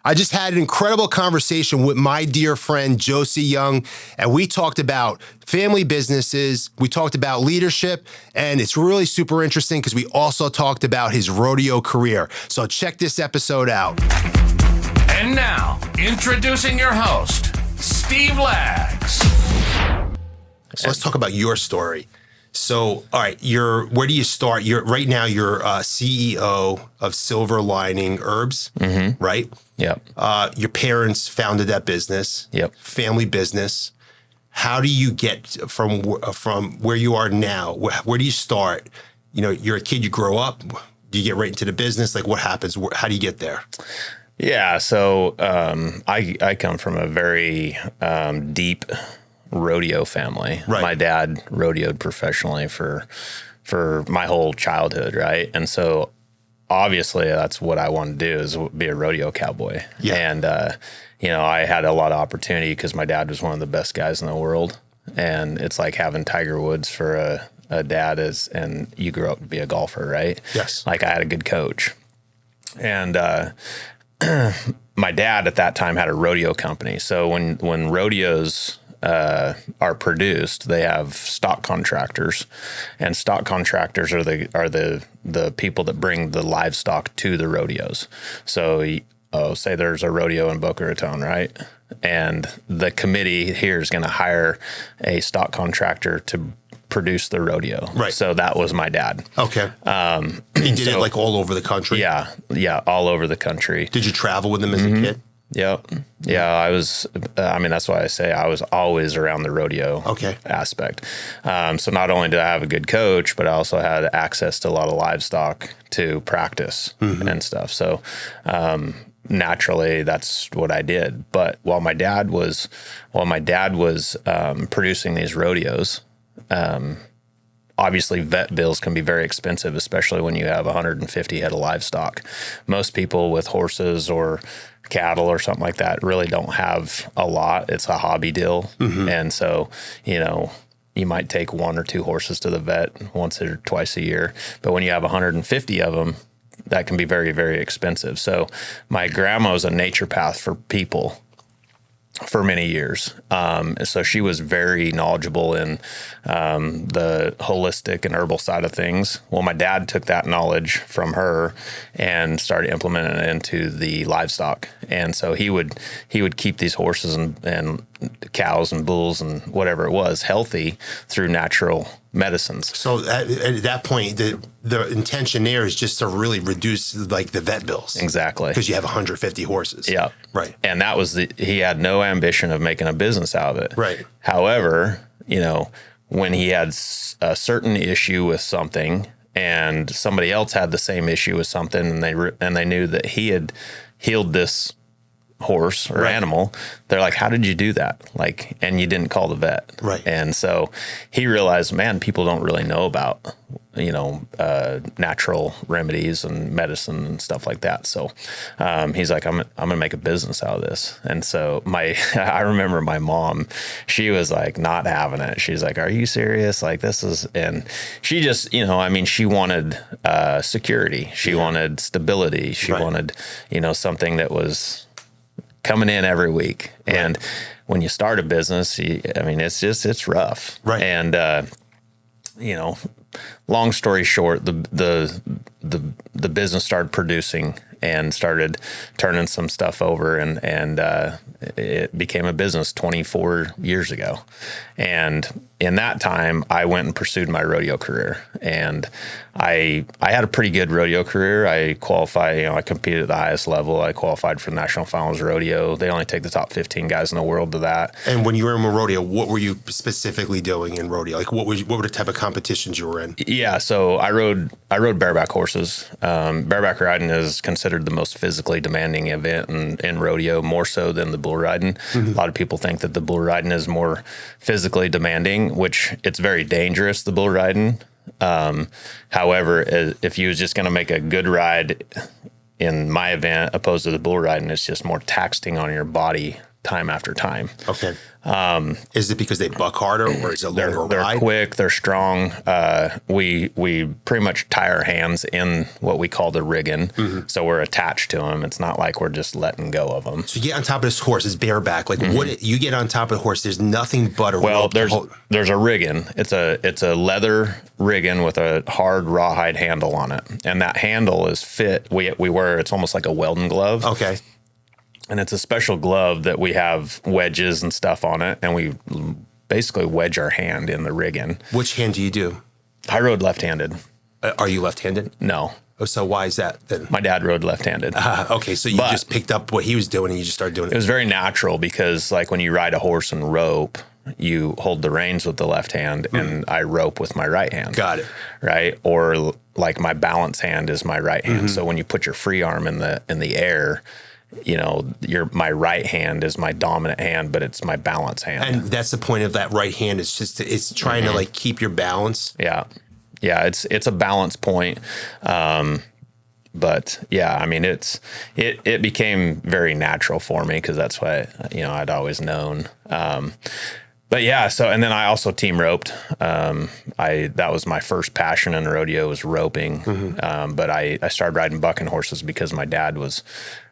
I just had an incredible conversation with my dear friend, Josi Young, and we talked about family businesses. We talked about leadership, and it's really super interesting because we also talked about his rodeo career. So check this episode out. And now, introducing your host, Steve Lags. So let's talk about your story. So, all right, where do you start? Right now you're CEO of Silver Lining Herbs, right? Yep. Your parents founded that business. Yep. Family business. How do you get from where you are now? Where do you start? You know, you're a kid, you grow up. Do you get right into the business? Like, what happens? How do you get there? Yeah. So I come from a very deep rodeo family. Right. My dad rodeoed professionally for my whole childhood, right? And so obviously that's what I wanted to do, is be a rodeo cowboy. Yeah. And I had a lot of opportunity because my dad was one of the best guys in the world. And it's like having Tiger Woods for a dad and you grew up to be a golfer, right? Yes. Like I had a good coach. And my dad at that time had a rodeo company. So when rodeos are produced, they have stock contractors, and stock contractors are the people that bring the livestock to the rodeos. So, say there's a rodeo in Boca Raton, right? And the committee here is going to hire a stock contractor to produce the rodeo. Right. So that was my dad. Okay. He did it like all over the country? Yeah, all over the country. Did you travel with him as a kid? Yep. Yeah, I was, that's why I say I was always around the rodeo aspect. So not only did I have a good coach, but I also had access to a lot of livestock to practice and stuff. So naturally, that's what I did. But while my dad was producing these rodeos, obviously vet bills can be very expensive, especially when you have 150 head of livestock. Most people with horses or cattle or something like that really don't have a lot. It's a hobby deal. And so, you might take 1 or 2 horses to the vet once or twice a year. But when you have 150 of them, that can be very, very expensive. So my grandma was a naturopath for people for many years. So she was very knowledgeable in the holistic and herbal side of things. Well, my dad took that knowledge from her and started implementing it into the livestock. And so he would keep these horses and cows and bulls and whatever it was healthy through natural medicines. So at that point, the intention there is just to really reduce like the vet bills. Exactly. Because you have 150 horses. Yeah. Right. And that was he had no ambition of making a business out of it. Right. However, when he had a certain issue with something and somebody else had the same issue with something and they knew that he had healed this horse or animal, they're like, how did you do that? Like, and you didn't call the vet. Right. And so he realized, man, people don't really know about, natural remedies and medicine and stuff like that. So, he's like, I'm going to make a business out of this. And so I remember my mom, she was like not having it. She's like, are you serious? Like and she just, she wanted, security. She wanted stability. She wanted, something that was coming in every week. Right. And when you start a business, it's rough. Right. And, long story short, the business started producing and started turning some stuff over, and it became a business 24 years ago. And in that time, I went and pursued my rodeo career, and I had a pretty good rodeo career. I qualified, I competed at the highest level. I qualified for the National Finals Rodeo. They only take the top 15 guys in the world to that. And when you were in rodeo, what were you specifically doing in rodeo? Like what were the type of competitions you were in? Yeah, so I rode bareback horses. Bareback riding is considered the most physically demanding event in rodeo, more so than the bull riding. A lot of people think that the bull riding is more physically demanding, which it's very dangerous, the bull riding. However, if you was just going to make a good ride in my event opposed to the bull riding, it's just more taxing on your body time after time. Okay. Is it because they buck harder, or is it longer They're ride? quick, they're strong. We pretty much tie our hands in what we call the rigging. So we're attached to them. It's not like we're just letting go of them. So you get on top of this horse, it's bareback. Like what you get on top of the horse, there's nothing but a Well, rope to hold. there's a rigging. It's a leather rigging with a hard rawhide handle on it, and that handle is fit. We wear, it's almost like a welding glove. Okay. And it's a special glove that we have wedges and stuff on it, and we basically wedge our hand in the rigging. Which hand do you do? I rode left-handed. Are you left-handed? No, Oh, so why is that then? my dad rode left-handed. Okay, so you But- just picked up what he was doing and you just started doing It it. was very natural because, like, when you ride a horse and rope, you hold the reins with the left hand, and I rope with my right hand. Got it. Right? Or like my balance hand is my right hand. So when you put your free arm in the air, you know, my right hand is my dominant hand, but it's my balance hand. And that's the point of that right hand. It's just, it's trying to like keep your balance. Yeah. Yeah. It's a balance point. But yeah, I mean, it became very natural for me because that's what, you know, I'd always known. But yeah, so, and then I also team roped. That was my first passion in rodeo, was roping. But I started riding bucking horses because my dad was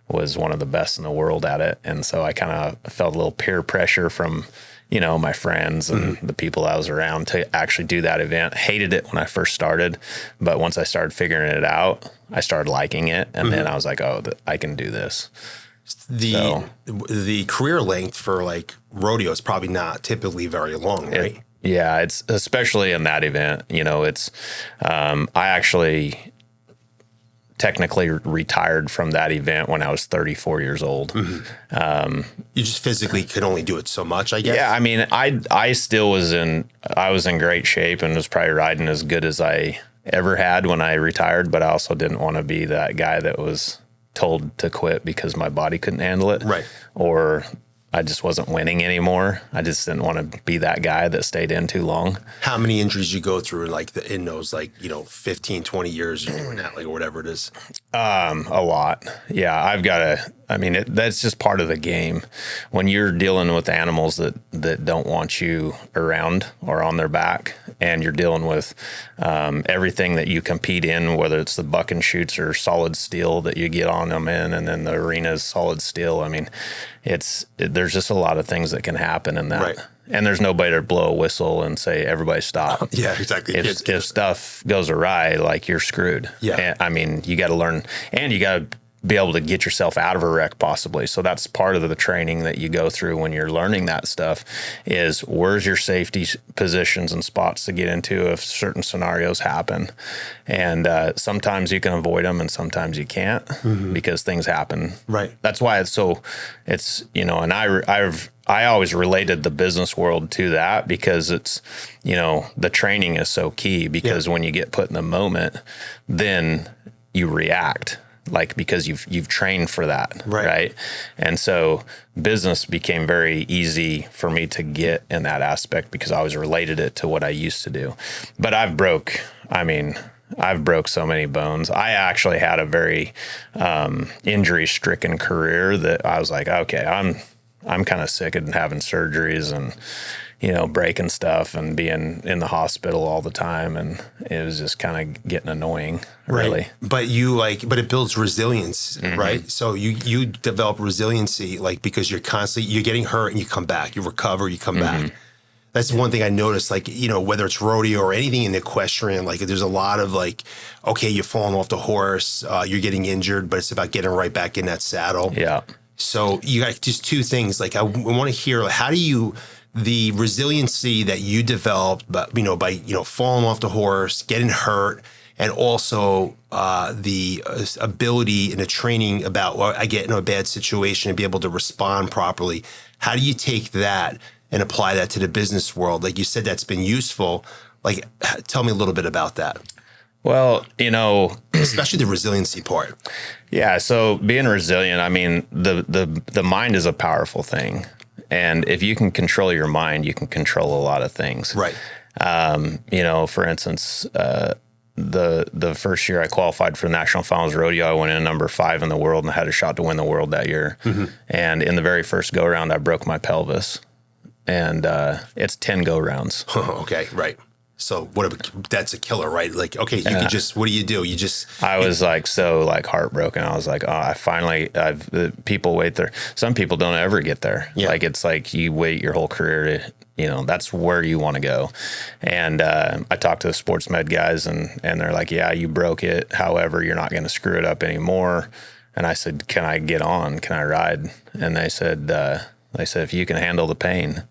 one of the best in the world at it. And so I kind of felt a little peer pressure from, you know, my friends and the people I was around to actually do that event. Hated it when I first started, but once I started figuring it out, I started liking it. And then I was like, oh, I can do this. The career length for like rodeo is probably not typically very long, right? Yeah, it's especially in that event, you know, it's, I actually technically retired from that event when I was 34 years old. You just physically could only do it so much, I guess. Yeah, I mean, I still was in great shape and was probably riding as good as I ever had when I retired, but I also didn't want to be that guy that was told to quit because my body couldn't handle it. Right. Or I just wasn't winning anymore. I just didn't want to be that guy that stayed in too long. How many injuries you go through in those like, you know, 15, 20 years you're doing that, like whatever it is? A lot. Yeah, that's just part of the game. When you're dealing with animals that don't want you around or on their back, and you're dealing with everything that you compete in, whether it's the buck and shoots or solid steel that you get on them in, and then the arena is solid steel. I mean, there's just a lot of things that can happen in that. Right. And there's nobody to blow a whistle and say, everybody stop. Yeah, exactly. If stuff goes awry, like, you're screwed. Yeah. And, I mean, you got to learn, and you got to be able to get yourself out of a wreck possibly. So that's part of the training that you go through when you're learning that stuff, is where's your safety positions and spots to get into if certain scenarios happen. And sometimes you can avoid them and sometimes you can't because things happen. Right. That's why it's, you know, and I always related the business world to that because it's, you know, the training is so key because when you get put in the moment, then you react. Like, because you've trained for that, right? And so business became very easy for me to get in that aspect because I always related it to what I used to do. But I've broke so many bones. I actually had a very injury-stricken career that I was like, okay, I'm kind of sick of having surgeries and, you know, breaking stuff and being in the hospital all the time. And it was just kind of getting annoying, really. Right. But it builds resilience, right? So you develop resiliency, like, because you're getting hurt and you come back, you recover, you come back. That's one thing I noticed, like, you know, whether it's rodeo or anything in equestrian, like, there's a lot of like, okay, you're falling off the horse, you're getting injured, but it's about getting right back in that saddle. Yeah. So you got just two things. Like, I want to hear, how do you, the resiliency that you developed, but, you know, by, you know, falling off the horse, getting hurt, and also the ability and the training about, well, I get in a bad situation and be able to respond properly. How do you take that and apply that to the business world? Like you said, that's been useful. Like, tell me a little bit about that. Well, you know, especially the resiliency part. Yeah. So being resilient, I mean, the mind is a powerful thing. And if you can control your mind, you can control a lot of things. Right. You know, for instance, the first year I qualified for the national finals rodeo, I went in number 5 in the world and had a shot to win the world that year. And in the very first go round, I broke my pelvis, and it's 10 go rounds. Okay, right. So that's a killer, right? Like, okay, you can just, what do? I was like, so like heartbroken. I was like, oh, people wait there. Some people don't ever get there. Yeah. Like, it's like you wait your whole career to, that's where you want to go. And I talked to the sports med guys, and they're like, yeah, you broke it. However, you're not going to screw it up anymore. And I said, can I get on? Can I ride? And they said, if you can handle the pain,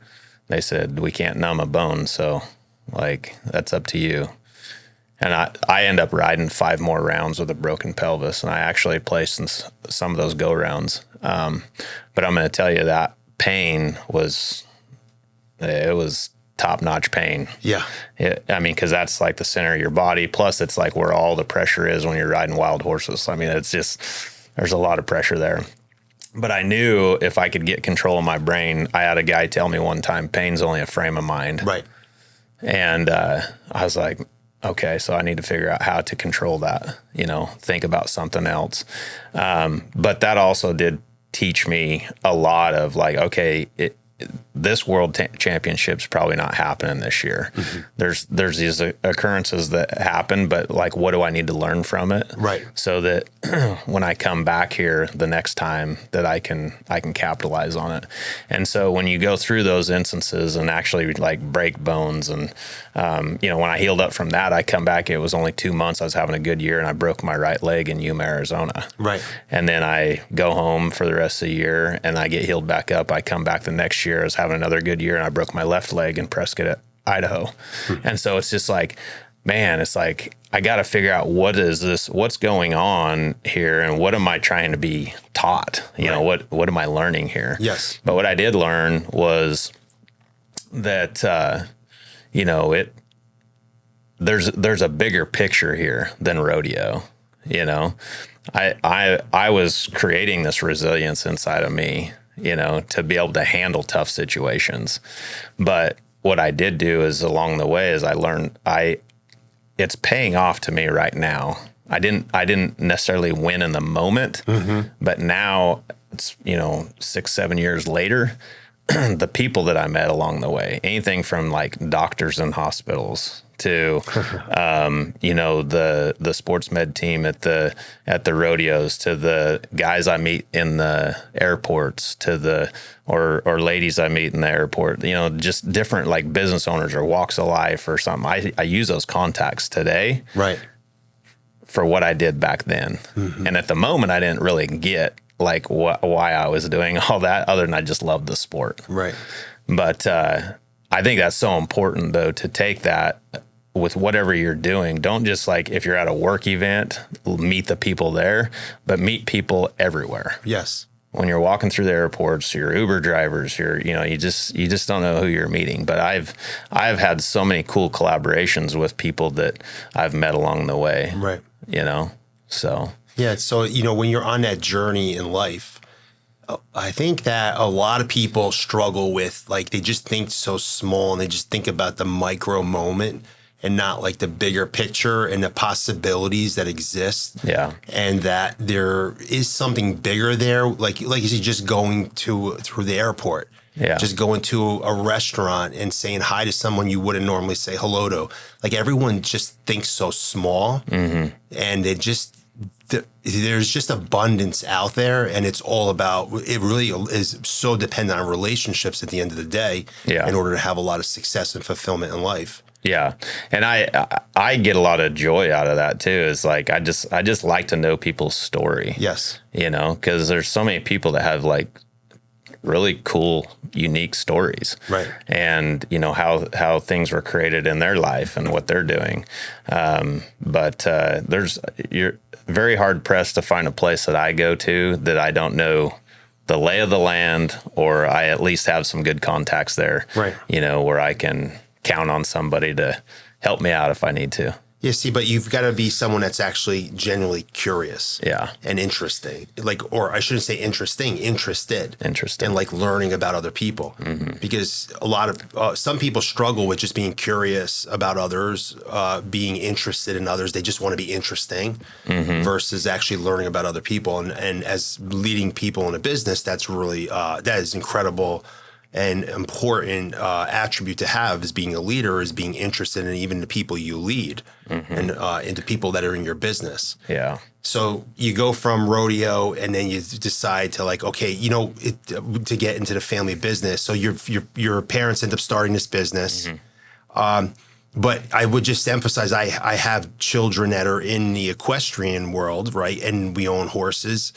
they said, we can't numb a bone. So like, that's up to you. And I end up riding 5 more rounds with a broken pelvis. And I actually placed in some of those go rounds. But I'm going to tell you that pain was top-notch pain. Yeah. Because that's like the center of your body. Plus, it's like where all the pressure is when you're riding wild horses. I mean, it's just, there's a lot of pressure there. But I knew if I could get control of my brain, I had a guy tell me one time, pain's only a frame of mind. Right. And I was like, okay, so I need to figure out how to control that, think about something else. But that also did teach me a lot of like, okay, this world championship's probably not happening this year. There's these occurrences that happen, but like, what do I need to learn from it? Right. So that when I come back here the next time, that I can capitalize on it. And so when you go through those instances and actually like break bones, and when I healed up from that, I come back, it was only 2 months. I was having a good year, and I broke my right leg in Yuma, Arizona. Right. And then I go home for the rest of the year, and I get healed back up. I come back the next year, I was having another good year, and I broke my left leg in Prescott, Idaho. And so it's just like, man, it's like, I got to figure out what's going on here, and what am I trying to be taught? What am I learning here? Yes. But what I did learn was that, there's a bigger picture here than rodeo. I was creating this resilience inside of me, to be able to handle tough situations. But what I did do is along the way is I learned it's paying off to me right now. I didn't necessarily win in the moment, but now it's, 6-7 years later, the people that I met along the way, anything from like doctors in hospitals to, the sports med team at the rodeos, to the guys I meet in the airports, to or ladies I meet in the airport, just different like business owners or walks of life or something. I use those contacts today. Right. For what I did back then. And at the moment, I didn't really get like why I was doing all that, other than I just loved the sport. Right. But I think that's so important, though, to take that with whatever you're doing. Don't just like, if you're at a work event, meet the people there, but meet people everywhere. Yes. When you're walking through the airports, your Uber drivers, you just don't know who you're meeting. But I've had so many cool collaborations with people that I've met along the way. Right. So. Yeah. So, when you're on that journey in life, I think that a lot of people struggle with, like, they just think so small, and they just think about the micro moment and not like the bigger picture and the possibilities that exist. Yeah. And that there is something bigger there. Like you said, just going through the airport. Yeah. Just going to a restaurant and saying hi to someone you wouldn't normally say hello to. Like, everyone just thinks so small, and there's just abundance out there, and it's all about, it really is so dependent on relationships at the end of the day. Yeah. In order to have a lot of success and fulfillment in life. Yeah. And I get a lot of joy out of that too. It's like, I just like to know people's story. Yes. Because there's so many people that have like really cool, unique stories. Right. And how things were created in their life and what they're doing. But you're very hard pressed to find a place that I go to that I don't know the lay of the land, or I at least have some good contacts there. Right. Where I can count on somebody to help me out if I need to. Yeah, see, but you've got to be someone that's actually genuinely curious. Yeah. And interesting. Or I shouldn't say interesting, interested. Interesting. And like learning about other people. Because a lot of, some people struggle with just being curious about others, being interested in others. They just want to be interesting versus actually learning about other people. And as leading people in a business, that's really, that is incredible and important attribute to have, is being a leader, is being interested in even the people you lead and into people that are in your business. Yeah. So you go from Rodeo and then you decide to like, okay, to get into the family business. So your parents end up starting this business. But I would just emphasize, I have children that are in the equestrian world, right? And we own horses.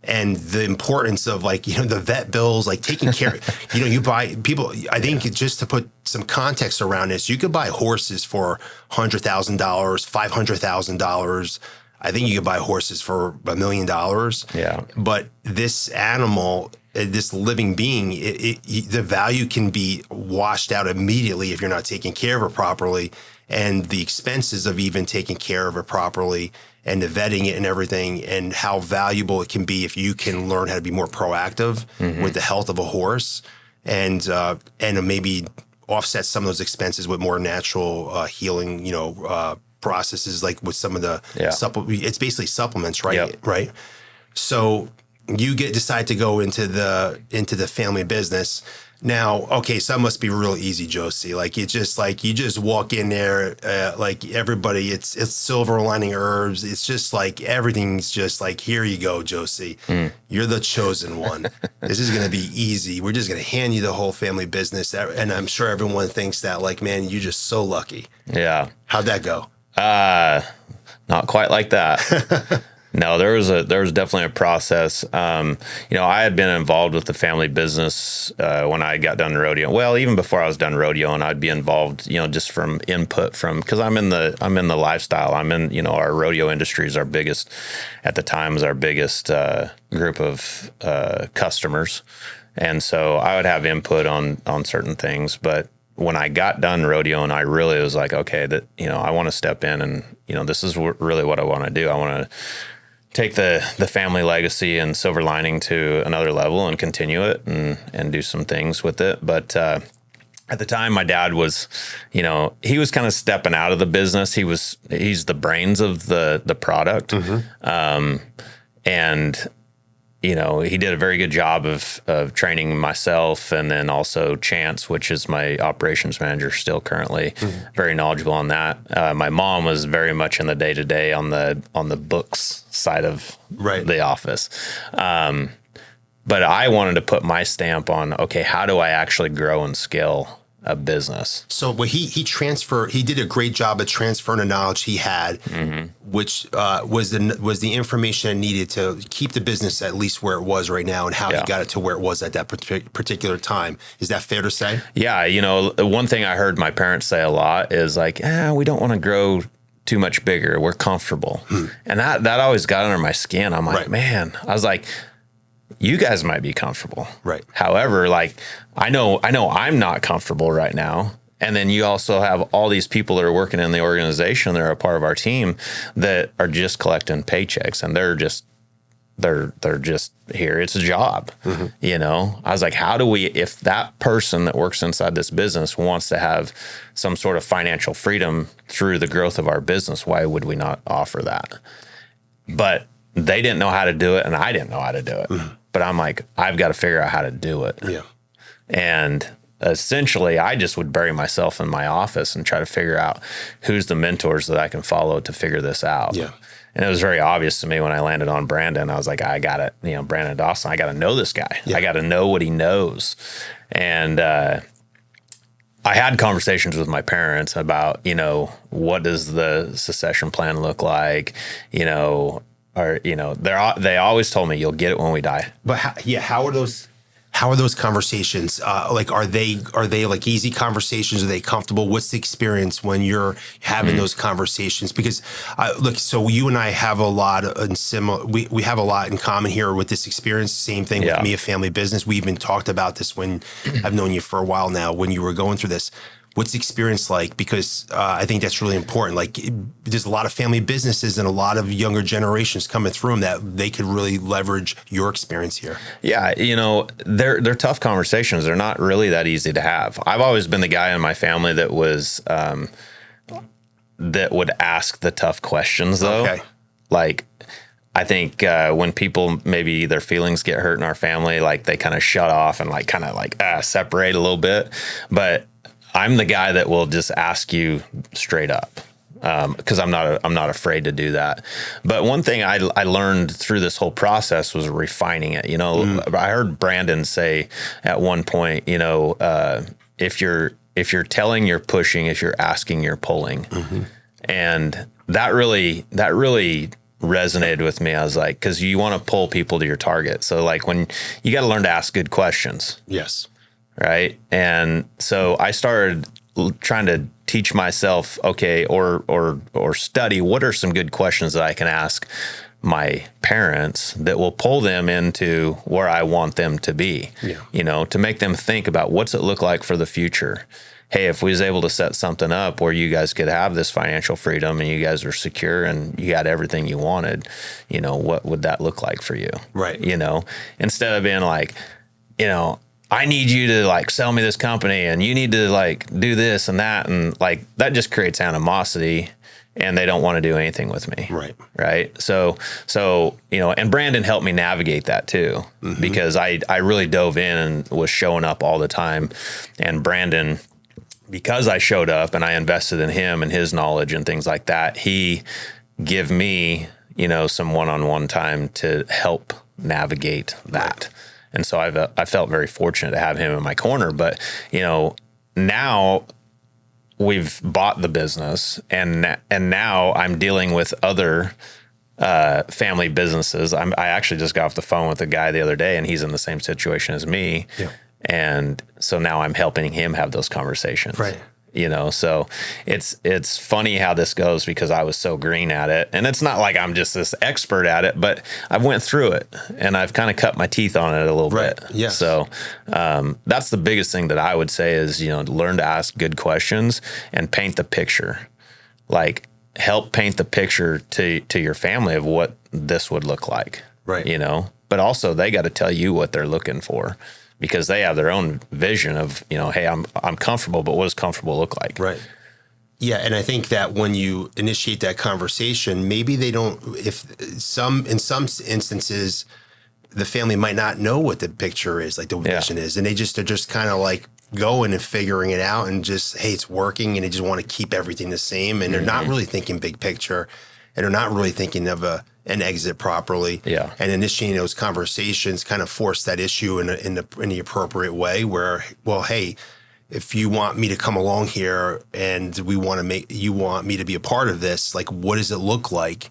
And the importance of like, the vet bills, like taking care, you buy people, I think just to put some context around this, you could buy horses for $100,000, $500,000. I think you could buy horses for $1 million. Yeah. But this animal, this living being, the value can be washed out immediately if you're not taking care of it properly. And the expenses of even taking care of it properly and the vetting it and everything, and how valuable it can be if you can learn how to be more proactive with the health of a horse and maybe offset some of those expenses with more natural healing, processes, like with some of the it's basically supplements, right? Yep. Right. So you decide to go into the family business. Now, okay, so that must be real easy, Josi. Like it's just like you just walk in there, like everybody. It's silver lining herbs. It's just like everything's just like, here you go, Josi. You're the chosen one. This is gonna be easy. We're just gonna hand you the whole family business, and I'm sure everyone thinks that. Like, man, you're just so lucky. Yeah. How'd that go? Not quite like that. No, there was definitely a process. I had been involved with the family business when I got done Rodeo. Well, even before I was done Rodeo, and I'd be involved, just from input because I'm in the lifestyle. I'm in, our rodeo industry is our biggest at the time, was our biggest group of customers, and so I would have input on certain things, but when I got done Rodeo and I really was like, okay, that, I want to step in and, this is really what I want to do. I want to take the family legacy and silver lining to another level and continue it and do some things with it. But at the time, my dad was, he was kind of stepping out of the business. He's the brains of the product. And he did a very good job of training myself, and then also Chance, which is my operations manager still currently, very knowledgeable on that. My mom was very much in the day-to-day on the books side of the office. But I wanted to put my stamp on, okay, how do I actually grow and scale a business? So he did a great job of transferring the knowledge he had, which was the information needed to keep the business at least where it was right now, and how he got it to where it was at that particular time. Is that fair to say? Yeah. One thing I heard my parents say a lot is like, we don't want to grow too much bigger. We're comfortable. And that always got under my skin. I'm like, man, I was like, you guys might be comfortable. Right. However, like I know I'm not comfortable right now. And then you also have all these people that are working in the organization that are a part of our team that are just collecting paychecks, and they're just here. It's a job. I was like, how do we, if that person that works inside this business wants to have some sort of financial freedom through the growth of our business, why would we not offer that? But they didn't know how to do it, and I didn't know how to do it. But I'm like, I've got to figure out how to do it. Yeah. And essentially, I just would bury myself in my office and try to figure out who's the mentors that I can follow to figure this out. Yeah. And it was very obvious to me when I landed on Brandon. I was like, I got it. Brandon Dawson, I got to know this guy. Yeah. I got to know what he knows. And I had conversations with my parents about, what does the succession plan look like? They always told me, you'll get it when we die. But how are those conversations? Like, are they like easy conversations? Are they comfortable? What's the experience when you're having those conversations? Because look, so you and I have a lot in similar. We have a lot in common here with this experience. Same thing with me, a family business. We even talked about this when I've known you for a while now. When you were going through this, What's the experience like? Because I think that's really important. Like, there's a lot of family businesses and a lot of younger generations coming through them that they could really leverage your experience here. Yeah, they're tough conversations. They're not really that easy to have. I've always been the guy in my family that was that would ask the tough questions, though. Okay. Like, I think when people, maybe their feelings get hurt in our family, like they kind of shut off and like kind of like separate a little bit. But I'm the guy that will just ask you straight up, because I'm not afraid to do that. But one thing I learned through this whole process was refining it. I heard Brandon say at one point, if you're telling, you're pushing; if you're asking, you're pulling. And that really resonated with me. I was like, because you want to pull people to your target. So like, when you got to learn to ask good questions. Yes. Right. And so I started trying to teach myself, okay, or study what are some good questions that I can ask my parents that will pull them into where I want them to be, to make them think about what's it look like for the future. Hey, if we was able to set something up where you guys could have this financial freedom and you guys are secure and you got everything you wanted, what would that look like for you? Right. Instead of being like, I need you to like sell me this company and you need to like do this and that. And like, that just creates animosity and they don't want to do anything with me. Right. Right. So, and Brandon helped me navigate that too, because I really dove in and was showing up all the time. And Brandon, because I showed up and I invested in him and his knowledge and things like that, he give me, some one-on-one time to help navigate that. Right. And so I felt very fortunate to have him in my corner. But, now we've bought the business and now I'm dealing with other family businesses. I actually just got off the phone with a guy the other day and he's in the same situation as me. Yeah. And so now I'm helping him have those conversations. Right. So it's funny how this goes because I was so green at it. And it's not like I'm just this expert at it, but I've went through it and I've kind of cut my teeth on it a little bit. Yes. So that's the biggest thing that I would say is, learn to ask good questions and paint the picture. Like, help paint the picture to your family of what this would look like. Right. But also they got to tell you what they're looking for, because they have their own vision of, hey, I'm comfortable, but what does comfortable look like? Right. Yeah. And I think that when you initiate that conversation, maybe they don't, in some instances, the family might not know what the picture is, like the vision is. And they're just kind of like going and figuring it out and just, hey, it's working. And they just want to keep everything the same. And they're not really thinking big picture and they're not really thinking of an exit properly. Yeah. And initiating those conversations kind of force that issue in the appropriate way where, well, hey, if you want me to come along here and you want me to be a part of this, like, what does it look like?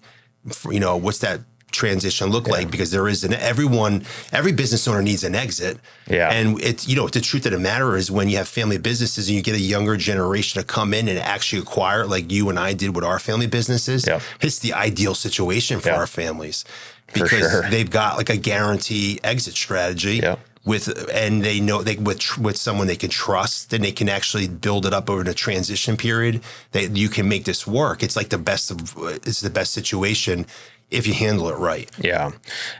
What's that transition look like? Because there is every business owner needs an exit. Yeah. And it's, the truth of the matter is when you have family businesses and you get a younger generation to come in and actually acquire, like you and I did with our family businesses, it's the ideal situation for our families because they've got like a guarantee exit strategy. Yeah. And they know with someone they can trust, then they can actually build it up over the transition period that you can make this work. It's like it's the best situation if you handle it right. Yeah.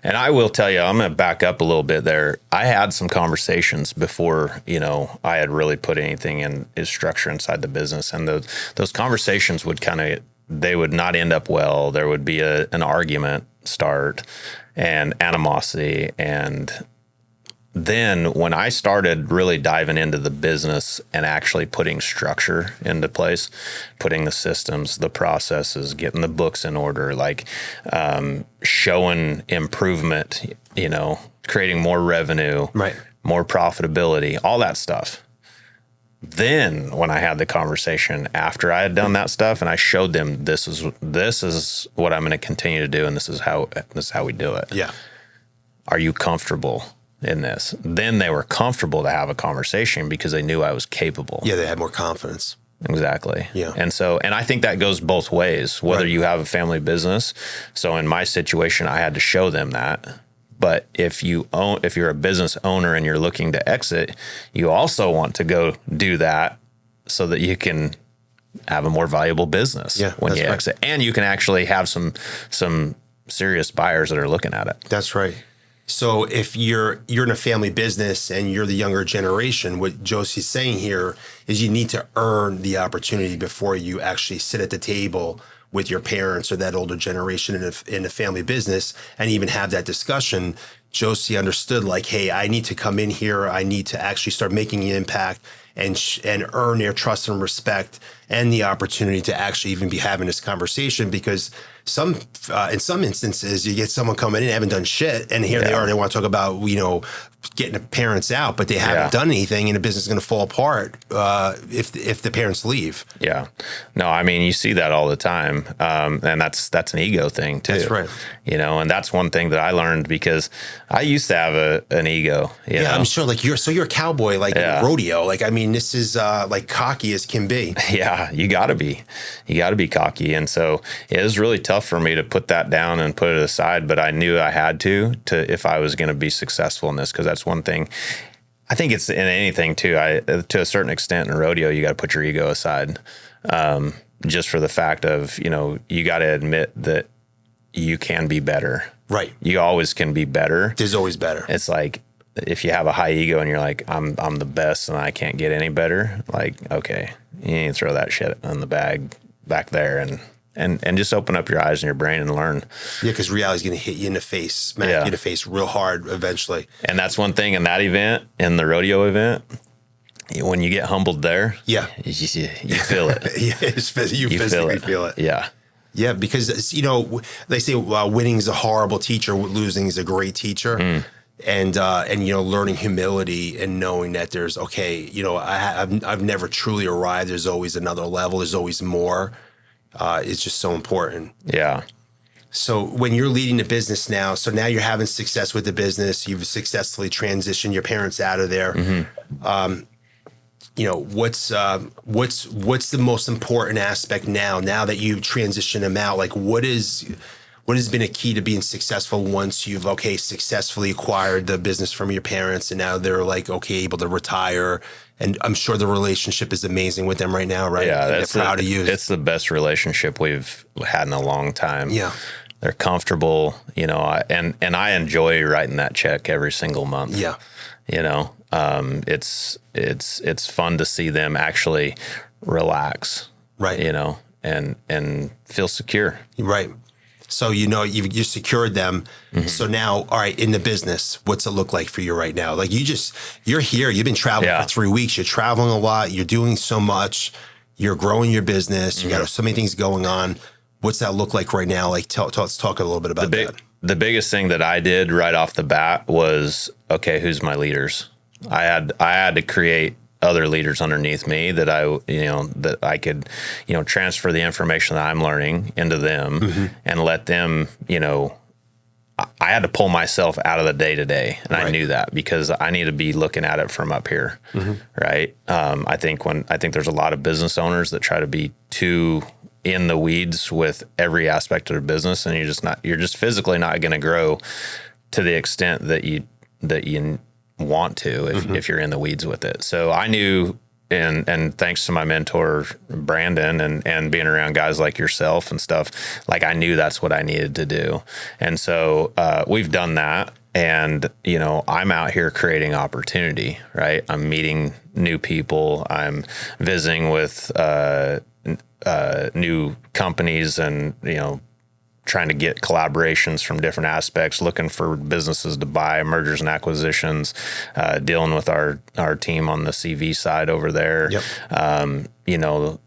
And I will tell you, I'm going to back up a little bit there. I had some conversations before, I had really put anything in structure inside the business. And those conversations would they would not end up well. There would be an argument start and animosity. And then when I started really diving into the business and actually putting structure into place, putting the systems, the processes, getting the books in order, like showing improvement, creating more revenue, right, more profitability, all that stuff. Then when I had the conversation after I had done that stuff and I showed them this is what I'm going to continue to do and this is how we do it. Yeah. Are you comfortable in this? Then they were comfortable to have a conversation because they knew I was capable. Yeah, they had more confidence. Exactly. Yeah. And I think that goes both ways, whether you have a family business. So in my situation, I had to show them that. But if you're a business owner and you're looking to exit, you also want to go do that so that you can have a more valuable business when you exit, and you can actually have some serious buyers that are looking at it. That's right. So if you're in a family business and you're the younger generation, what Josi's saying here is you need to earn the opportunity before you actually sit at the table with your parents or that older generation in a family business and even have that discussion. Josi understood, like, hey, I need to come in here. I need to actually start making an impact and earn their trust and respect and the opportunity to actually even be having this conversation, because in some instances you get someone coming in, haven't done shit, and here they are, they want to talk about, getting the parents out, but they haven't done anything, and the business is going to fall apart if the parents leave. Yeah. No, I mean, you see that all the time. And that's an ego thing too. That's right. And that's one thing that I learned, because I used to have an ego. You know? I'm sure, like, you're a cowboy, like in rodeo. Like, I mean, this is like cocky as can be. Yeah, you gotta be cocky. And so it was really tough for me to put that down and put it aside, but I knew I had to if I was going to be successful in this, because that's one thing. I think it's in anything too. To a certain extent in rodeo, you got to put your ego aside, just for the fact of, you got to admit that you can be better. Right. You always can be better. There's always better. It's like, if you have a high ego and you're like, I'm the best and I can't get any better, like, okay, you need to throw that shit in the bag back there and just open up your eyes and your brain and learn. Yeah, because reality's going to hit you in the face, smack you in the face real hard eventually. And that's one thing in that event, in the rodeo event, when you get humbled there, you feel it. You physically feel it. Yeah. Yeah, because, they say winning is a horrible teacher, losing is a great teacher. And learning humility and knowing that there's, I've never truly arrived. There's always another level. There's always more. It's just so important. Yeah. So when you're leading the business now, you're having success with the business, you've successfully transitioned your parents out of there. Mm-hmm. What's the most important aspect now that you've transitioned them out? Like, what has been a key to being successful once you've successfully acquired the business from your parents, and now they're able to retire? And I'm sure the relationship is amazing with them right now, right? Yeah, they're proud of you. It's the best relationship we've had in a long time. Yeah, they're comfortable, and I enjoy writing that check every single month. Yeah, it's fun to see them actually relax, right? And feel secure, right? So, you secured them. Mm-hmm. So now, all right, in the business, what's it look like for you right now? Like, you're here, you've been traveling for 3 weeks, you're traveling a lot, you're doing so much, you're growing your business, you got so many things going on. What's that look like right now? Like, let's talk a little bit about that. The biggest thing that I did right off the bat was, okay, who's my leaders? I had to create other leaders underneath me that I could, transfer the information that I'm learning into them, mm-hmm. and let them, I had to pull myself out of the day to day. And I knew that, because I need to be looking at it from up here. Mm-hmm. Right. I think there's a lot of business owners that try to be too in the weeds with every aspect of their business, and you're just physically not going to grow to the extent that you want to if you're in the weeds with it. So I knew, and thanks to my mentor Brandon and being around guys like yourself and stuff, like, I knew that's what I needed to do. And so we've done that, and I'm out here creating opportunity, right? I'm meeting new people, I'm visiting with new companies, and trying to get collaborations from different aspects, looking for businesses to buy, mergers and acquisitions, dealing with our team on the CV side over there. Yep.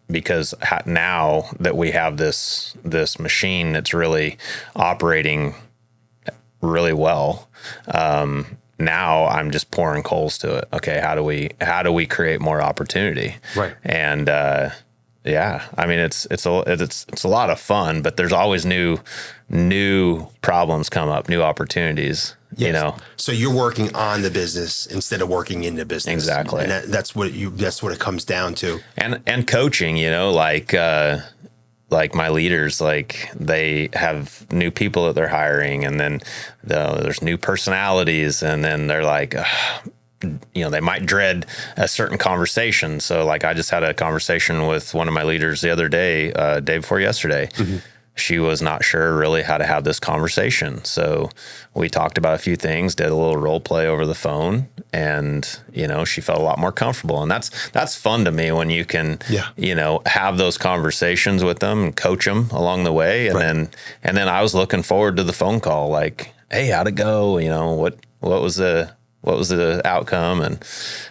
Because now that we have this machine that's really operating really well, now I'm just pouring coals to it. Okay, how do we create more opportunity? Right. And I mean, it's a lot of fun, but there's always new problems come up, new opportunities. Yes. So you're working on the business instead of working in the business. Exactly. And that's what it comes down to. And coaching, like my leaders, like, they have new people that they're hiring, and then there's new personalities, and then they're like, they might dread a certain conversation. So like I just had a conversation with one of my leaders the other day, day before yesterday. She was not sure really how to have this conversation. So we talked about a few things, did a little role play over the phone, and, she felt a lot more comfortable. And that's fun to me when you can, have those conversations with them and coach them along the way. And then I was looking forward to the phone call, like, hey, how'd it go? What was the outcome? And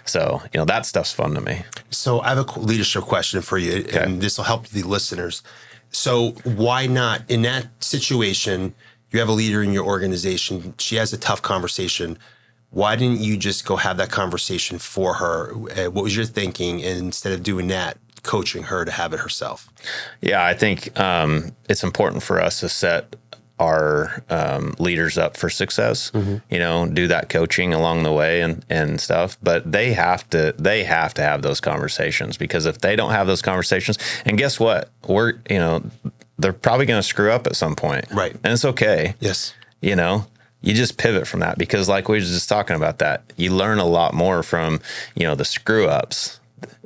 so, that stuff's fun to me. So I have a leadership question for you, and this will help the listeners. So why not, in that situation, you have a leader in your organization, she has a tough conversation. Why didn't you just go have that conversation for her? What was your thinking? And instead of doing that, coaching her to have it herself? Yeah, I think it's important for us to set our leaders up for success, do that coaching along the way and stuff, but they have to have those conversations, because if they don't have those conversations, and guess what, they're probably going to screw up at some point. Right. And it's okay. Yes. You just pivot from that, because like we were just talking about that, you learn a lot more from, the screw ups.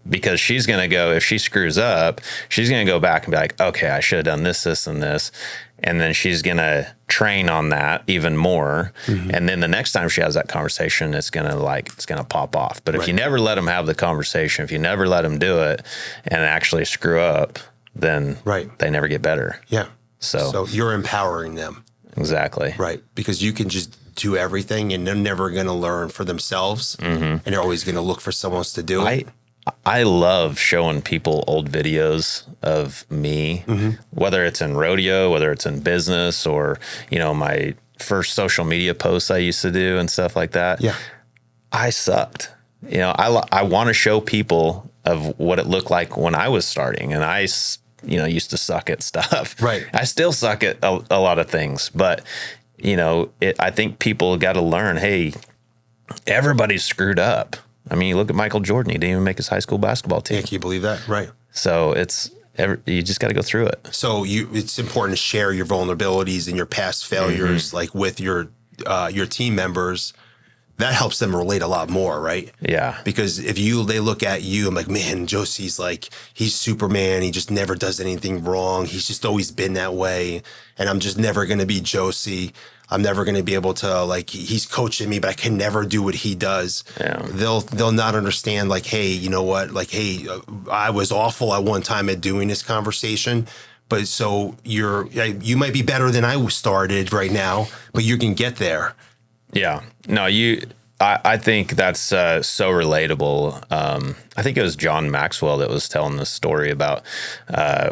Because she's going to go, if she screws up, she's going to go back and be like, okay, I should have done this, this, and this. And then she's going to train on that even more. And then the next time she has that conversation, it's going to pop off. But if you never let them have the conversation, if you never let them do it and actually screw up, then they never get better. Yeah. So you're empowering them. Exactly. Right. Because you can just do everything and they're never going to learn for themselves. And they're always going to look for someone else to do it. I love showing people old videos of me, whether it's in rodeo, whether it's in business, or, my first social media posts I used to do and stuff like that. Yeah. I sucked. I want to show people of what it looked like when I was starting, and I, used to suck at stuff. Right. I still suck at a lot of things, but, I think people got to learn, hey, everybody's screwed up. I mean, you look at Michael Jordan. He didn't even make his high school basketball team. Yeah, can you believe that? Right. So you just got to go through it. So it's important to share your vulnerabilities and your past failures, like with your team members. That helps them relate a lot more, right? Yeah. Because if they look at you, I'm like, man, Josi's like, he's Superman. He just never does anything wrong. He's just always been that way. And I'm just never going to be Josi. I'm never going to be able to, he's coaching me, but I can never do what he does. Yeah. They'll not understand, hey, you know what? Hey, I was awful at one time at doing this conversation, but so you might be better than I started right now, but you can get there. Yeah. No, I think that's so relatable. I think it was John Maxwell that was telling this story about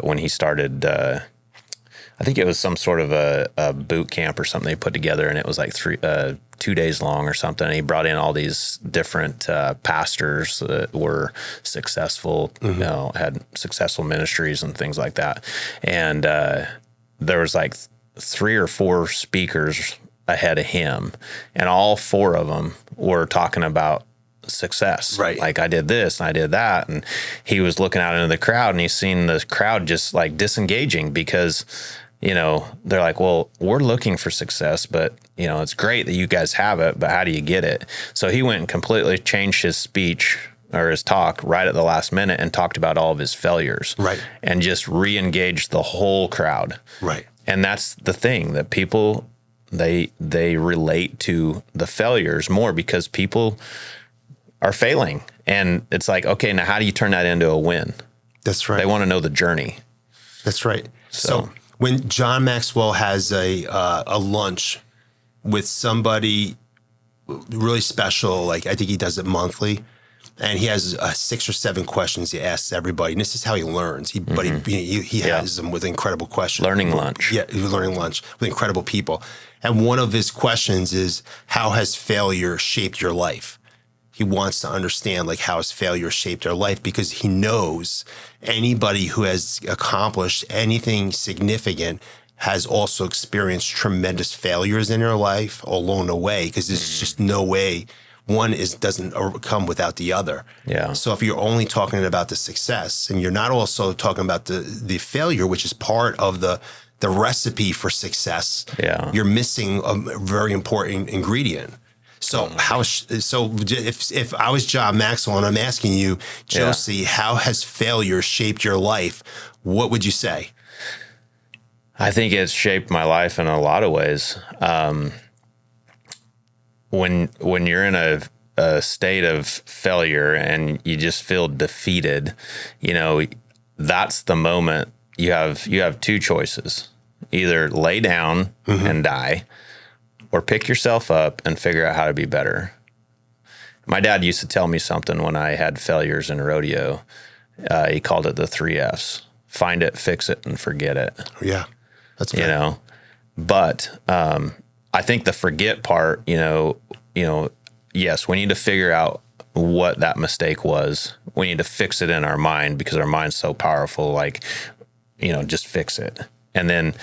when he started, I think it was some sort of a boot camp or something they put together, and it was like 2 days long or something. And he brought in all these different pastors that were successful, had successful ministries and things like that. And there was like 3 or 4 speakers ahead of him, and all 4 of them were talking about success. Right. Like, I did this and I did that. And he was looking out into the crowd, and he's seen the crowd just disengaging because, they're like, well, we're looking for success, but, it's great that you guys have it, but how do you get it? So he went and completely changed his speech or his talk right at the last minute and talked about all of his failures. Right. And just re-engaged the whole crowd. Right. And that's the thing, that people, they relate to the failures more because people are failing. And it's like, okay, now how do you turn that into a win? That's right. They want to know the journey. That's right. So when John Maxwell has a lunch with somebody really special, I think he does it monthly, and he has 6 or 7 questions he asks everybody. And this is how he learns. But he has them with incredible questions. Learning lunch. Yeah, learning lunch with incredible people. And one of his questions is, how has failure shaped your life? He wants to understand how has failure shaped their life, because he knows anybody who has accomplished anything significant has also experienced tremendous failures in their life along the way, because there's just no way one doesn't come without the other. Yeah. So if you're only talking about the success and you're not also talking about the failure, which is part of the recipe for success, you're missing a very important ingredient. So if I was John Maxwell and I'm asking you, Josi, how has failure shaped your life? What would you say? I think it's shaped my life in a lot of ways. When you're in a state of failure and you just feel defeated, that's the moment you have two choices: either lay down and die, or pick yourself up and figure out how to be better. My dad used to tell me something when I had failures in rodeo. He called it the 3 F's: find it, fix it, and forget it. Yeah, that's good. But I think the forget part, yes, we need to figure out what that mistake was. We need to fix it in our mind because our mind's so powerful. Like, just fix it. And then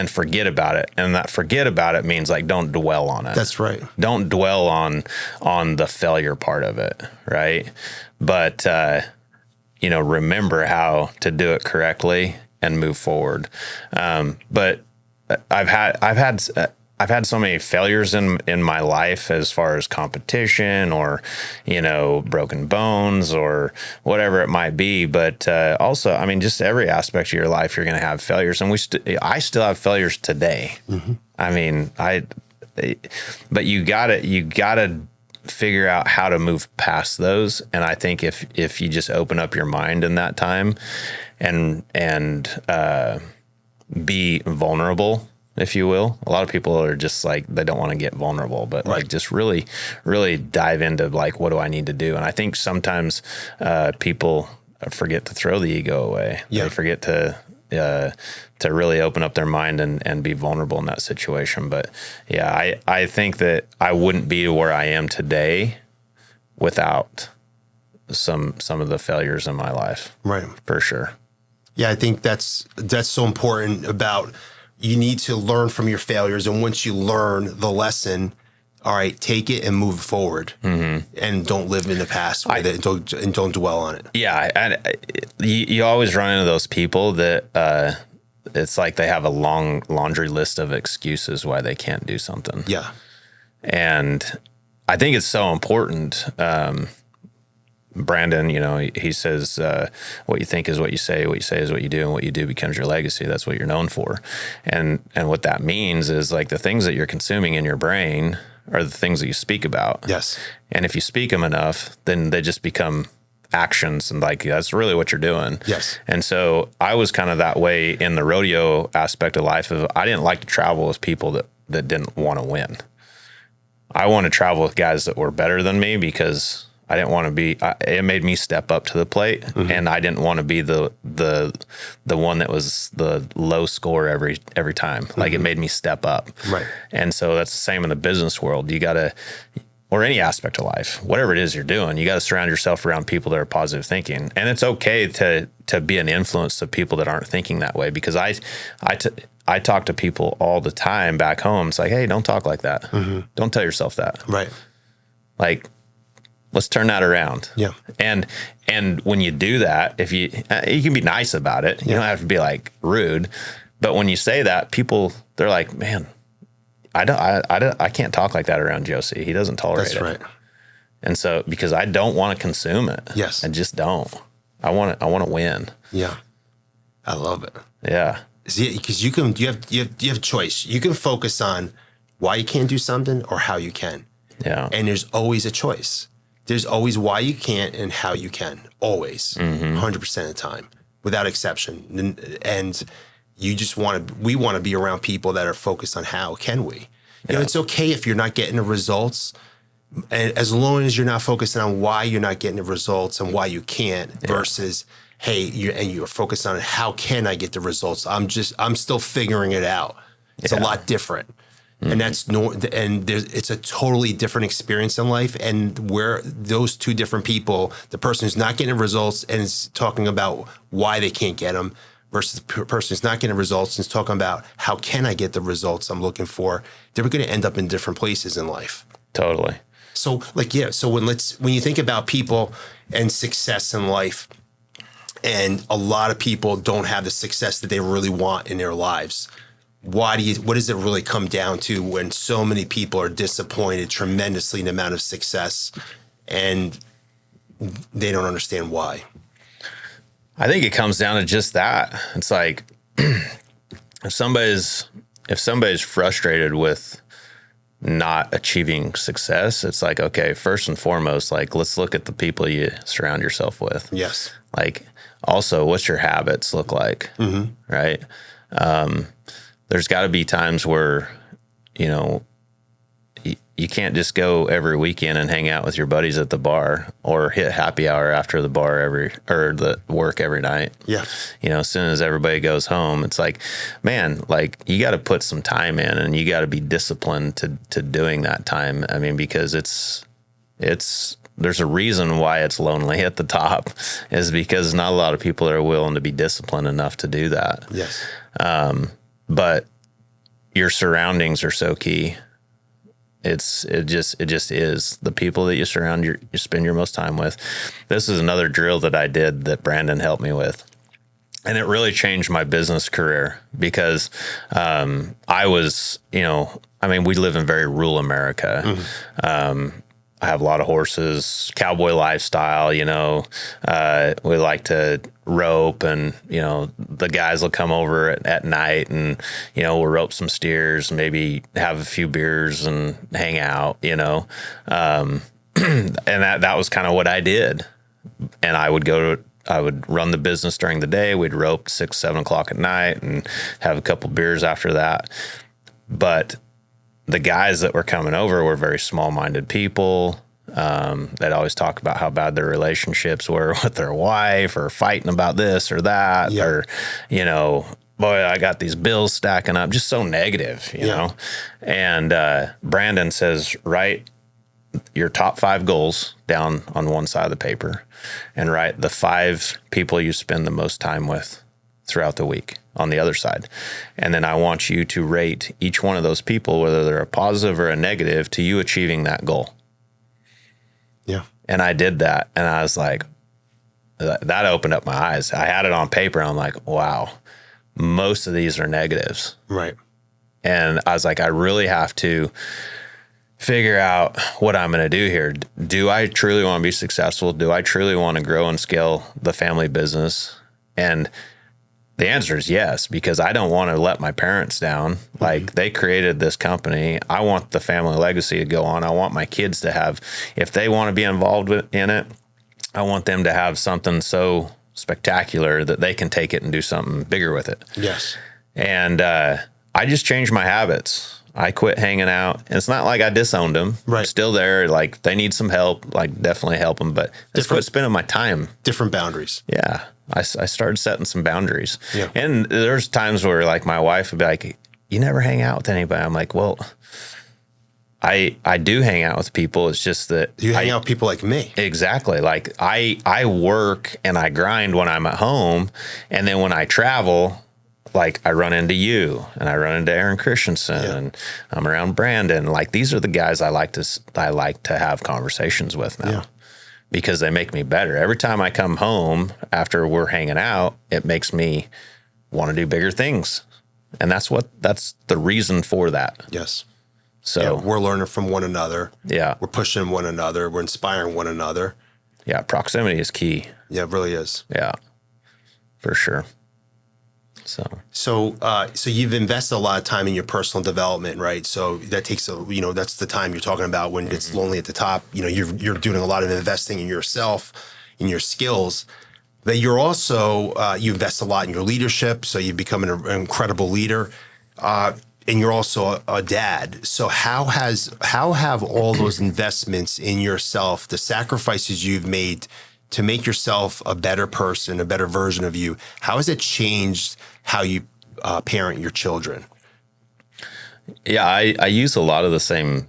forget about it. And that forget about it means like, don't dwell on it. That's right. Don't dwell on the failure part of it. Right. But, remember how to do it correctly and move forward. But I've had so many failures in my life as far as competition or, broken bones or whatever it might be. But also, just every aspect of your life, you're going to have failures. And I still have failures today. But you gotta figure out how to move past those. And I think if you just open up your mind in that time and be vulnerable, if you will. A lot of people are just like, they don't want to get vulnerable, but like just really, really dive into like, what do I need to do? And I think sometimes people forget to throw the ego away. Yeah. They forget to really open up their mind and be vulnerable in that situation. But yeah, I think that I wouldn't be where I am today without some of the failures in my life. Right. For sure. Yeah, I think that's so important about, you need to learn from your failures. And once you learn the lesson, all right, take it and move forward, and don't live in the past with it, and don't dwell on it. Yeah. And you always run into those people that it's like they have a long laundry list of excuses why they can't do something. Yeah. And I think it's so important. Brandon, he says, what you think is what you say is what you do, and what you do becomes your legacy. That's what you're known for. And what that means is like the things that you're consuming in your brain are the things that you speak about. Yes. And if you speak them enough, then they just become actions, and like, that's really what you're doing. Yes. And so I was kind of that way in the rodeo aspect of life. I didn't like to travel with people that didn't want to win. I want to travel with guys that were better than me because I didn't want to be. It made me step up to the plate, and I didn't want to be the one that was the low score every time. Like, it made me step up. Right. And so that's the same in the business world. You gotta, or any aspect of life, whatever it is you're doing, you got to surround yourself around people that are positive thinking. And it's okay to be an influence to people that aren't thinking that way. Because I talk to people all the time back home. It's like, hey, don't talk like that. Don't tell yourself that. Right. Like, let's turn that around. Yeah. And when you do that, if you can be nice about it, you don't have to be like rude. But when you say that, people, they're like, man, I can't talk like that around Josi. He doesn't tolerate it. That's right. And so, because I don't want to consume it. Yes. I just don't. I want to win. Yeah. I love it. Yeah. See, because you have choice. You can focus on why you can't do something or how you can. Yeah. And there's always a choice. There's always why you can't and how you can. Always. 100% of the time, without exception. And we want to be around people that are focused on how can we. You know, it's okay if you're not getting the results, and as long as you're not focusing on why you're not getting the results and why you can't, versus, hey, you're focused on how can I get the results. I'm still figuring it out. It's a lot different. And it's a totally different experience in life. And where those two different people, the person who's not getting results and is talking about why they can't get them, versus the person who's not getting results and is talking about how can I get the results I'm looking for, they're going to end up in different places in life. Totally. So so when you think about people and success in life, and a lot of people don't have the success that they really want in their lives, what does it really come down to when so many people are disappointed tremendously in the amount of success and they don't understand why? I think it comes down to just that. It's like if somebody's frustrated with not achieving success, it's like, okay, first and foremost, like, let's look at the people you surround yourself with. Yes. Like, also, what's your habits look like? Mm-hmm. Right. There's got to be times where, you know, you can't just go every weekend and hang out with your buddies at the bar or hit happy hour after the bar or the work every night. Yeah. You know, as soon as everybody goes home, it's like, man, like you got to put some time in and you got to be disciplined to doing that time. I mean, because there's a reason why it's lonely at the top is because not a lot of people are willing to be disciplined enough to do that. Yes. But your surroundings are so key. It just is the people that you spend your most time with. This is another drill that I did that Brandon helped me with. And it really changed my business career because I was, you know, I mean, we live in very rural America. Mm-hmm. I have a lot of horses, cowboy lifestyle, you know, we like to rope and, you know, the guys will come over at night and, you know, we'll rope some steers, maybe have a few beers and hang out, you know. And that was kind of what I did. And I would run the business during the day. We'd rope 6, 7 o'clock at night and have a couple beers after that. But the guys that were coming over were very small-minded people. They'd always talk about how bad their relationships were with their wife or fighting about this or that, yeah. Or, you know, boy, I got these bills stacking up, just so negative, you know? And Brandon says, write your top 5 goals down on one side of the paper and write the 5 people you spend the most time with throughout the week on the other side. And then I want you to rate each one of those people, whether they're a positive or a negative, to you achieving that goal. Yeah. And I did that. And I was like, that opened up my eyes. I had it on paper. And I'm like, wow, most of these are negatives. Right. And I was like, I really have to figure out what I'm going to do here. Do I truly want to be successful? Do I truly want to grow and scale the family business? And the answer is yes, because I don't want to let my parents down. Like, they created this company. I want the family legacy to go on. I want my kids to have, if they want to be involved in it, I want them to have something so spectacular that they can take it and do something bigger with it. Yes. And I just changed my habits. I quit hanging out. And it's not like I disowned them. Right. I'm still there. Like, they need some help. Like, definitely help them. But I just quit spending my time. Different boundaries. Yeah. I started setting some boundaries. Yeah. And there's times where, like, my wife would be like, you never hang out with anybody. I'm like, well, I do hang out with people. It's just that you hang out with people like me. Exactly. Like, I work and I grind when I'm at home. And then when I travel, like, I run into you and I run into Aaron Christensen and I'm around Brandon. Like, these are the guys I like to have conversations with now. Yeah. Because they make me better. Every time I come home after we're hanging out, it makes me want to do bigger things. And that's the reason for that. Yes. So yeah, we're learning from one another. Yeah. We're pushing one another. We're inspiring one another. Yeah. Proximity is key. Yeah, it really is. Yeah, for sure. So you've invested a lot of time in your personal development, right? So that takes that's the time you're talking about when it's lonely at the top. You know, you're doing a lot of investing in yourself, in your skills. But you're also you invest a lot in your leadership, so you become an incredible leader, and you're also a dad. So how have all those investments in yourself, the sacrifices you've made to make yourself a better person, a better version of you, how has it changed how you parent your children? Yeah, I use a lot of the same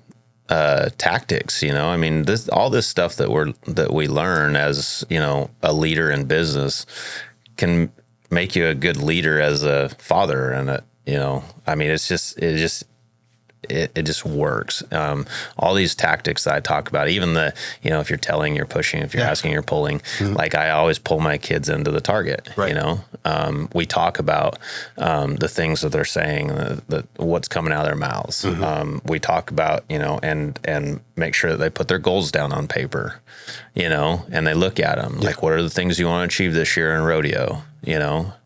tactics. You know, I mean, all this stuff that we learn as, you know, a leader in business can make you a good leader as a father, and you know, I mean, it's it just works. All these tactics that I talk about, even the, if you're telling, you're pushing, if you're asking, you're pulling, like I always pull my kids into the target, we talk about the things that they're saying, what's coming out of their mouths. We talk about, and make sure that they put their goals down on paper, and they look at them. Like, what are the things you want to achieve this year in rodeo?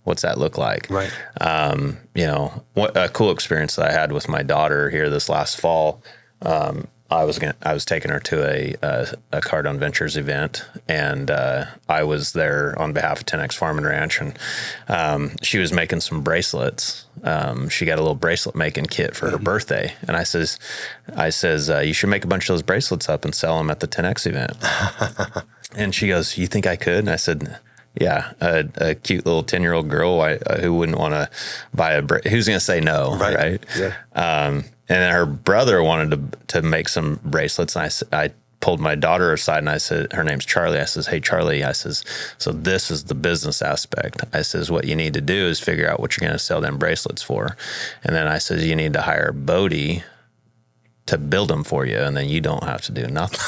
What's that look like? Right. What a cool experience that I had with my daughter here this last fall. I was taking her to a Card on Ventures event, and I was there on behalf of 10X Farm and Ranch, and she was making some bracelets. She got a little bracelet making kit for her birthday, and I says, you should make a bunch of those bracelets up and sell them at the 10X event. And she goes, you think I could? And I said, yeah, a cute little 10-year-old girl who wouldn't want to buy who's going to say no, right? Yeah. And then her brother wanted to make some bracelets, and I pulled my daughter aside, and I said, her name's Charlie. I says, hey, Charlie, I says, so this is the business aspect. I says, what you need to do is figure out what you're going to sell them bracelets for. And then I says, you need to hire Bodie to build them for you, and then you don't have to do nothing.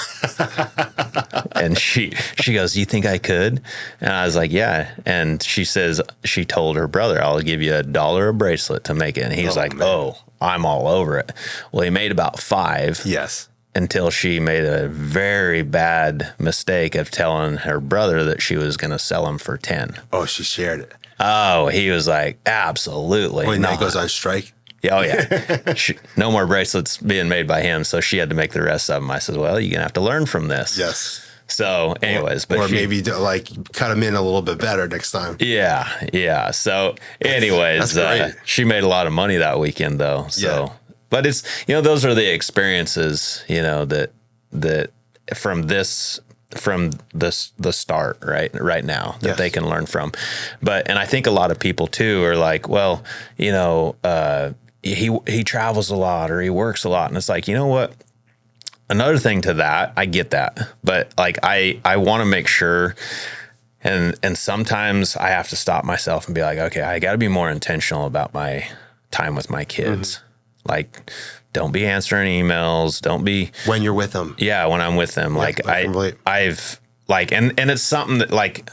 And she goes, you think I could? And I was like, yeah. And she says, she told her brother, I'll give you $1 a bracelet to make it. And he's like, man. Oh, I'm all over it. Well, he made about 5. Yes. Until she made a very bad mistake of telling her brother that she was going to sell them for 10. Oh, she shared it. Oh, he was like, absolutely. When that goes on strike. Oh, yeah. No more bracelets being made by him, so she had to make the rest of them. I said, well, you're going to have to learn from this. Yes. So anyways. Or maybe like cut them in a little bit better next time. Yeah. So anyways, she made a lot of money that weekend, though. So, yeah. But it's, those are the experiences, that from the start right now that they can learn from. And I think a lot of people too are like, well, he travels a lot or he works a lot. And it's like, you know what? Another thing to that, I get that, but like, I want to make sure, and sometimes I have to stop myself and be like, okay, I got to be more intentional about my time with my kids. Like, don't be answering emails. Don't be when you're with them. Yeah. When I'm with them, like I've like, and it's something that like,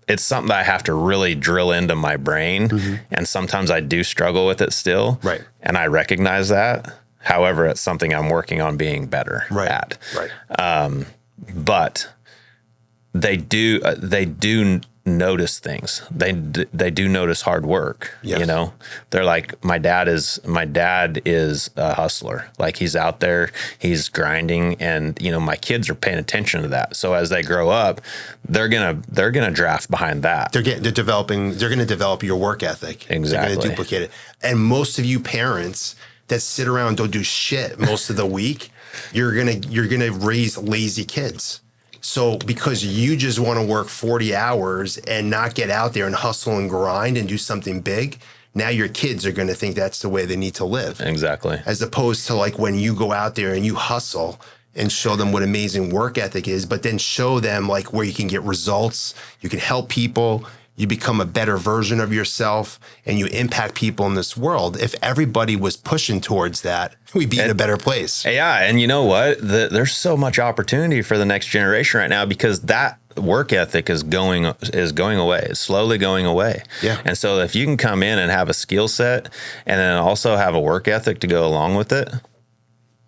it's something that I have to really drill into my brain. And sometimes I do struggle with it still. Right. And I recognize that. However, it's something I'm working on being better at. Right. But they do notice things. They do notice hard work. Yes. They're like, my dad is a hustler. Like, he's out there, he's grinding, and my kids are paying attention to that. So as they grow up, they're gonna draft behind that. They're going to develop your work ethic. Exactly. They're going to duplicate it. And most of you parents that sit around and don't do shit most of the week, you're gonna raise lazy kids. So because you just want to work 40 hours and not get out there and hustle and grind and do something big, now your kids are going to think that's the way they need to live. Exactly. As opposed to like when you go out there and you hustle and show them what amazing work ethic is, but then show them like where you can get results, you can help people, you become a better version of yourself, and you impact people in this world. If everybody was pushing towards that, we'd be in a better place. Yeah, and you know what? There's so much opportunity for the next generation right now because that work ethic is going away. It's slowly going away. Yeah. And so if you can come in and have a skill set and then also have a work ethic to go along with it,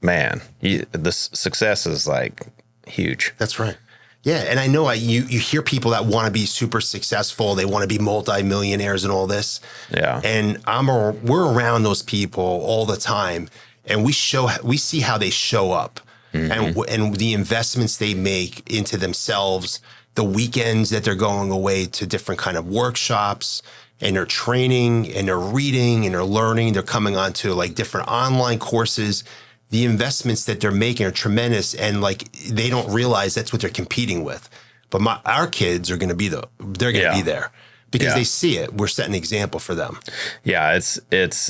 man, the success is like huge. That's right. Yeah, and I know you hear people that want to be super successful, they want to be multimillionaires and all this. Yeah. And we're around those people all the time, and we see how they show up, and the investments they make into themselves, the weekends that they're going away to different kind of workshops, and they're training and they're reading and they're learning, they're coming onto like different online courses. The investments that they're making are tremendous, and like they don't realize that's what they're competing with. But our kids are going to be be there because they see it. We're setting an example for them. Yeah, it's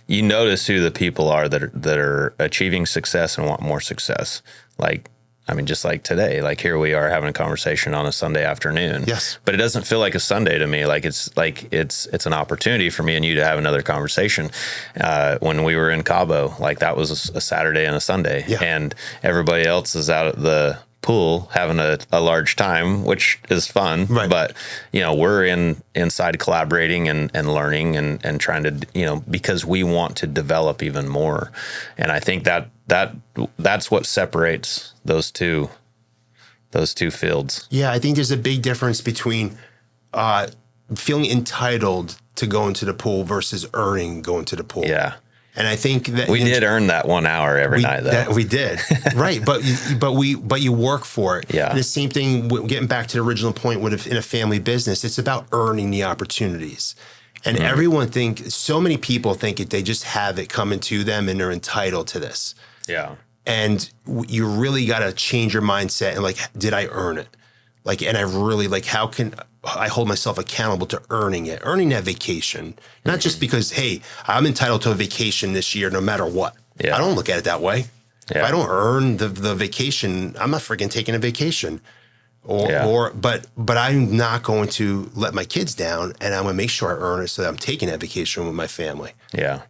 you notice who the people are that are achieving success and want more success. Like I mean, just like today, like here we are having a conversation on a Sunday afternoon. Yes. But it doesn't feel like a Sunday to me. It's an opportunity for me and you to have another conversation. When we were in Cabo, like that was a Saturday and a Sunday, and everybody else is out at the pool having a large time, which is fun. Right. But we're inside collaborating and learning and trying to, because we want to develop even more. And I think that's what separates those two fields. Yeah, I think there's a big difference between feeling entitled to go into the pool versus earning going to the pool. Yeah. And I think that we did earn that 1 hour every night, though. We did, right? But you work for it. Yeah. And the same thing. Getting back to the original point, in a family business, it's about earning the opportunities. And so many people think they just have it coming to them and they're entitled to this. Yeah. And you really got to change your mindset and like, did I earn it? Like, and I really like, how can I hold myself accountable to earning that vacation? Not just because, hey, I'm entitled to a vacation this year, no matter what. Yeah. I don't look at it that way. Yeah. If I don't earn the vacation, I'm not freaking taking a vacation. But I'm not going to let my kids down, and I'm going to make sure I earn it so that I'm taking that vacation with my family. Yeah.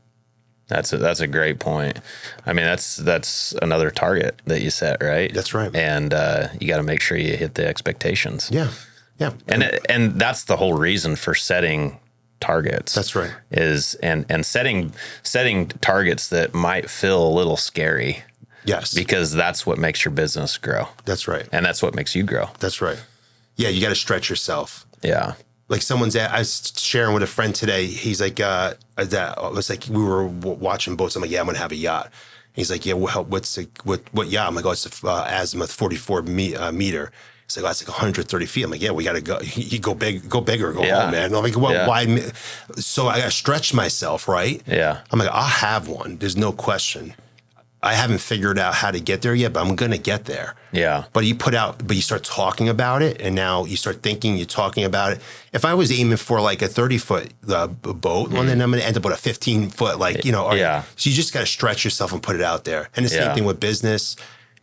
That's a great point. I mean, that's another target that you set, right? That's right. And you got to make sure you hit the expectations. Yeah. Yeah. And that's the whole reason for setting targets. That's right. And setting targets that might feel a little scary. Yes. Because that's what makes your business grow. That's right. And that's what makes you grow. That's right. Yeah, you got to stretch yourself. Yeah. Like I was sharing with a friend today. He's like, that was like, we were watching boats. I'm like, yeah, I'm going to have a yacht. He's like, yeah, what yacht? I'm like, oh, it's azimuth 44 meter. He's like, oh, it's like 130 feet. I'm like, yeah, we got to go. You go big, go bigger, go home, man. I'm like, well, why? So I got to stretch myself, right? Yeah. I'm like, I'll have one. There's no question. I haven't figured out how to get there yet, but I'm going to get there. Yeah. But you start talking about it, and now you start thinking, you're talking about it. If I was aiming for like a 30-foot boat, well, then I'm going to end up with a 15-foot, yeah. So you just got to stretch yourself and put it out there. And the same thing with business,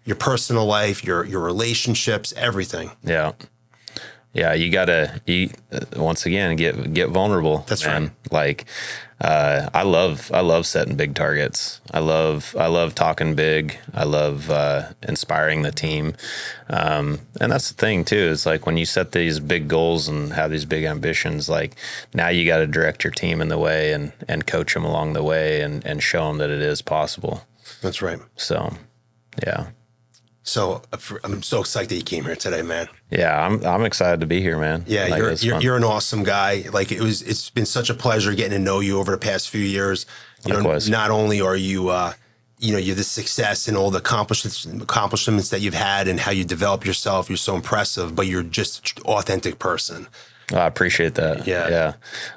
your personal life, your relationships, everything. Yeah. Yeah, you gotta once again get vulnerable. That's man. Right. Like, I love setting big targets. I love talking big. I love inspiring the team. And that's the thing too. Is like when you set these big goals and have these big ambitions, like now you got to direct your team in the way and coach them along the way and show them that it is possible. That's right. So, yeah. So I'm so excited that you came here today, man. Yeah, I'm excited to be here, man. Yeah, like, you're an awesome guy. Like it's been such a pleasure getting to know you over the past few years. Not only are you you're the success and all the accomplishments that you've had and how you develop yourself. You're so impressive, but you're just an authentic person. Oh, I appreciate that. Yeah.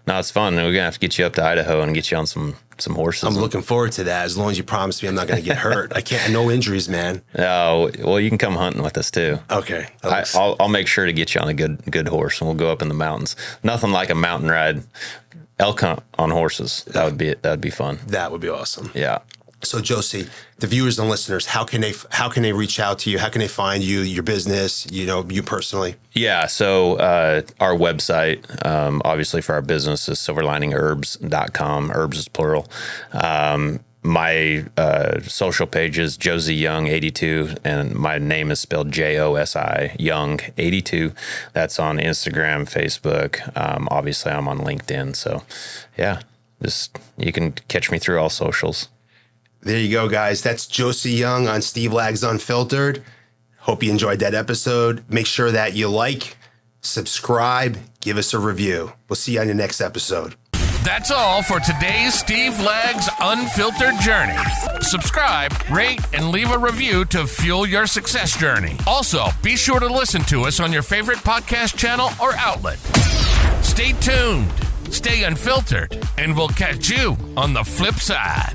No, it's fun. We're gonna have to get you up to Idaho and get you on some horses. I'm looking forward to that. As long as you promise me I'm not going to get hurt. I can't. No injuries, man. Oh, well, you can come hunting with us too. Okay. I'll make sure to get you on a good horse, and we'll go up in the mountains. Nothing like a mountain ride, elk hunt on horses. That would be fun. That would be awesome. Yeah. So Josi, the viewers and listeners, how can they reach out to you? How can they find you, your business, you personally? Yeah. So our website, obviously for our business, is silverliningherbs.com. Herbs is plural. My social page is Josi Young 82, and my name is spelled Josi Young 82. That's on Instagram, Facebook. Obviously, I'm on LinkedIn. So, yeah, you can catch me through all socials. There you go, guys. That's Josi Young on Steve Lags Unfiltered. Hope you enjoyed that episode. Make sure that you subscribe, give us a review. We'll see you on the next episode. That's all for today's Steve Lags Unfiltered Journey. Subscribe, rate, and leave a review to fuel your success journey. Also, be sure to listen to us on your favorite podcast channel or outlet. Stay tuned, stay unfiltered, and we'll catch you on the flip side.